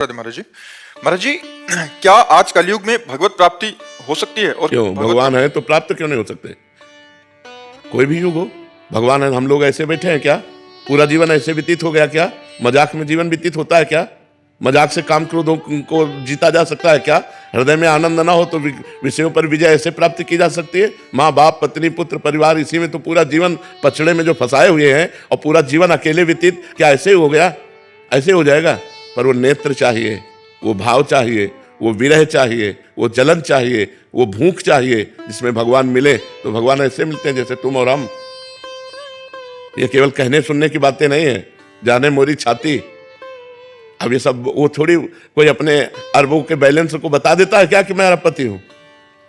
राधे महाराज जी क्या आज कलयुग में भगवत प्राप्ति हो सकती है? और क्यों? भगवान है तो प्राप्त क्यों नहीं हो सकते? कोई भी युग हो, भगवान है। हम लोग ऐसे बैठे हैं क्या? पूरा जीवन ऐसे व्यतीत हो गया क्या? मजाक में जीवन व्यतीत होता है क्या? मजाक से काम क्रोधों को जीता जा सकता है क्या? हृदय में आनंद ना हो तो विषयों पर विजय ऐसे प्राप्त की जा सकती है? माँ बाप पत्नी पुत्र परिवार, इसी में तो पूरा जीवन पछड़े में जो फंसाए हुए हैं, और पूरा जीवन अकेले व्यतीत, क्या ऐसे हो गया? ऐसे हो जाएगा? पर वो नेत्र चाहिए, वो भाव चाहिए, वो विरह चाहिए, वो जलन चाहिए, वो भूख चाहिए, जिसमें भगवान मिले। तो भगवान ऐसे मिलते हैं जैसे तुम और हम। ये केवल कहने सुनने की बातें नहीं है, जाने मोरी छाती। अब ये सब वो थोड़ी कोई अपने अरबों के बैलेंस को बता देता है क्या कि मैं अरबपति हूं?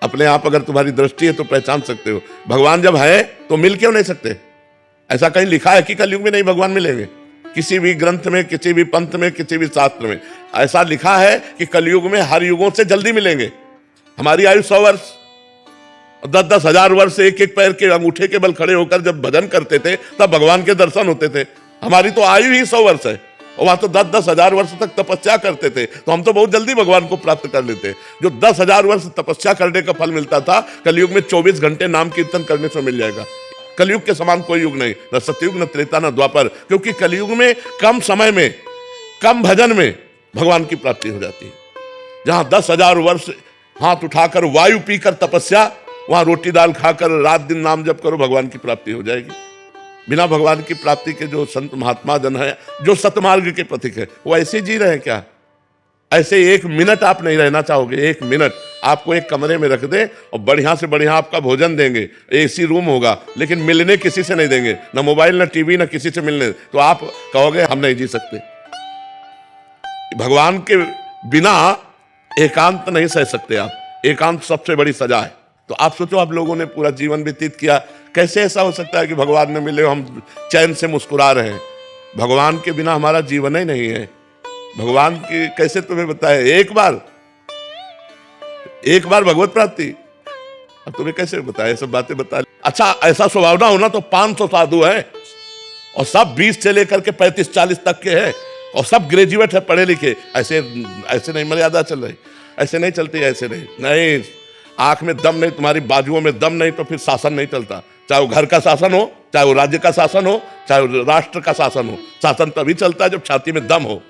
अपने आप अगर तुम्हारी दृष्टि है तो पहचान सकते हो। भगवान जब है तो मिल क्यों नहीं सकते? ऐसा कहीं लिखा है कि कलयुग में नहीं भगवान मिलेंगे? किसी भी ग्रंथ में, किसी भी पंथ में, किसी भी शास्त्र में ऐसा लिखा है कि कलयुग में हर युगों से जल्दी मिलेंगे। हमारी आयु 100 वर्ष, 10-10 हजार वर्ष एक एक पैर के अंगूठे के बल खड़े होकर जब भजन करते थे तब भगवान के दर्शन होते थे। हमारी तो आयु ही 100 वर्ष है, और वहां तो 10-10 हजार वर्ष तक तपस्या करते थे, तो हम तो बहुत जल्दी भगवान को प्राप्त कर लेते। जो 10,000 वर्ष तपस्या करने का फल मिलता था, कलयुग में 24 घंटे नाम कीर्तन करने से मिल जाएगा। कलयुग के समान कोई युग नहीं, न सतयुग, न त्रेता, न द्वापर, क्योंकि कलयुग में कम समय में, कम भजन में भगवान की प्राप्ति हो जाती है। जहां 10,000 वर्ष हाथ उठाकर वायु पीकर तपस्या, वहां रोटी दाल खाकर रात दिन नाम जप करो, भगवान की प्राप्ति हो जाएगी। बिना भगवान की प्राप्ति के जो संत महात्मा जन है, जो सतमार्ग के प्रतीक है, वो ऐसे जी रहे हैं क्या? ऐसे 1 मिनट आप नहीं रहना चाहोगे? 1 मिनट आपको एक कमरे में रख दे और बढ़िया से बढ़िया आपका भोजन देंगे, एसी रूम होगा, लेकिन मिलने किसी से नहीं देंगे, ना मोबाइल, ना टीवी, ना किसी से मिलने, तो आप कहोगे हम नहीं जी सकते। भगवान के बिना एकांत नहीं सह सकते आप। एकांत सबसे बड़ी सजा है। तो आप सोचो, आप लोगों ने पूरा जीवन व्यतीत किया, कैसे ऐसा हो सकता है कि भगवान ने मिले, हम चैन से मुस्कुरा रहे हैं? भगवान के बिना हमारा जीवन ही नहीं है। भगवान की कैसे तुम्हें बताए? एक बार भगवत प्राप्ति, अब तुम्हें कैसे बताए? सब बातें बता। अच्छा, ऐसा स्वभाव ना होना तो 500 साधु हैं, और सब 20 से लेकर के 35-40 तक के हैं, और सब ग्रेजुएट है, पढ़े लिखे। ऐसे नहीं मर्यादा चल रही, ऐसे नहीं चलती, ऐसे नहीं। आंख में दम नहीं, तुम्हारी बाजुओं में दम नहीं, तो फिर शासन नहीं चलता। चाहे वो घर का शासन हो, चाहे वो राज्य का शासन हो, चाहे वो राष्ट्र का शासन हो। शासन तभी चलता है जब छाती में दम हो,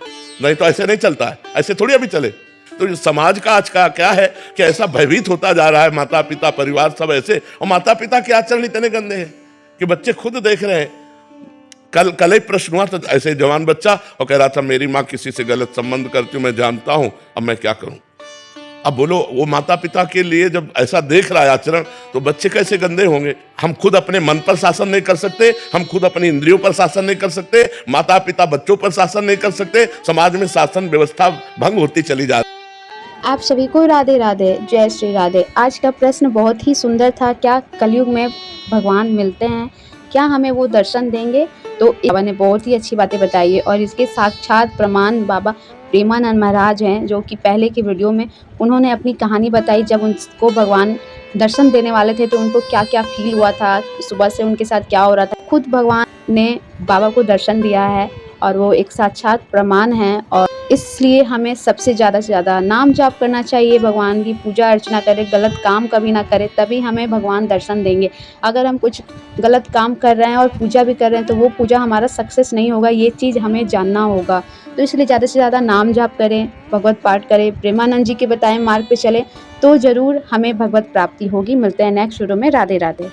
नहीं तो ऐसे नहीं चलता है। ऐसे थोड़ी अभी चले। तो समाज का आज का क्या है कि ऐसा भयभीत होता जा रहा है, माता पिता परिवार सब ऐसे, और माता पिता के आचरण इतने गंदे हैं कि बच्चे खुद देख रहे हैं। कल एक प्रश्न हुआ, तो ऐसे जवान बच्चा और कह रहा था मेरी माँ किसी से गलत संबंध करती हूँ, मैं जानता हूँ, अब मैं क्या करूँ? अब बोलो, वो माता पिता के लिए जब ऐसा देख रहा है आचरण, तो बच्चे कैसे गंदे होंगे? हम खुद अपने मन पर शासन नहीं कर सकते, हम खुद अपनी इंद्रियों पर शासन नहीं कर सकते, माता पिता बच्चों पर शासन नहीं कर सकते, समाज में शासन व्यवस्था भंग होती चली जा रही। आप सभी को राधे राधे, जय श्री राधे। आज का प्रश्न बहुत ही सुंदर था। क्या कलयुग में भगवान मिलते हैं? क्या हमें वो दर्शन देंगे? तो बाबा ने बहुत ही अच्छी बातें बताई है, और इसके साक्षात प्रमाण बाबा प्रेमानंद महाराज हैं, जो कि पहले की वीडियो में उन्होंने अपनी कहानी बताई। जब उनको भगवान दर्शन देने वाले थे तो उनको क्या क्या फील हुआ था, सुबह से उनके साथ क्या हो रहा था। खुद भगवान ने बाबा को दर्शन दिया है, और वो एक साक्षात प्रमाण है। और इसलिए हमें सबसे ज़्यादा से ज़्यादा नाम जाप करना चाहिए, भगवान की पूजा अर्चना करें, गलत काम कभी ना करें, तभी हमें भगवान दर्शन देंगे। अगर हम कुछ गलत काम कर रहे हैं और पूजा भी कर रहे हैं तो वो पूजा हमारा सक्सेस नहीं होगा। ये चीज़ हमें जानना होगा। तो इसलिए ज़्यादा से ज़्यादा नाम जाप करें, भगवत पाठ करें, प्रेमानंद जी के बताएं मार्ग पे चलें, तो ज़रूर हमें भगवत प्राप्ति होगी। मिलते हैं नेक्स्ट वीडियो में। राधे राधे।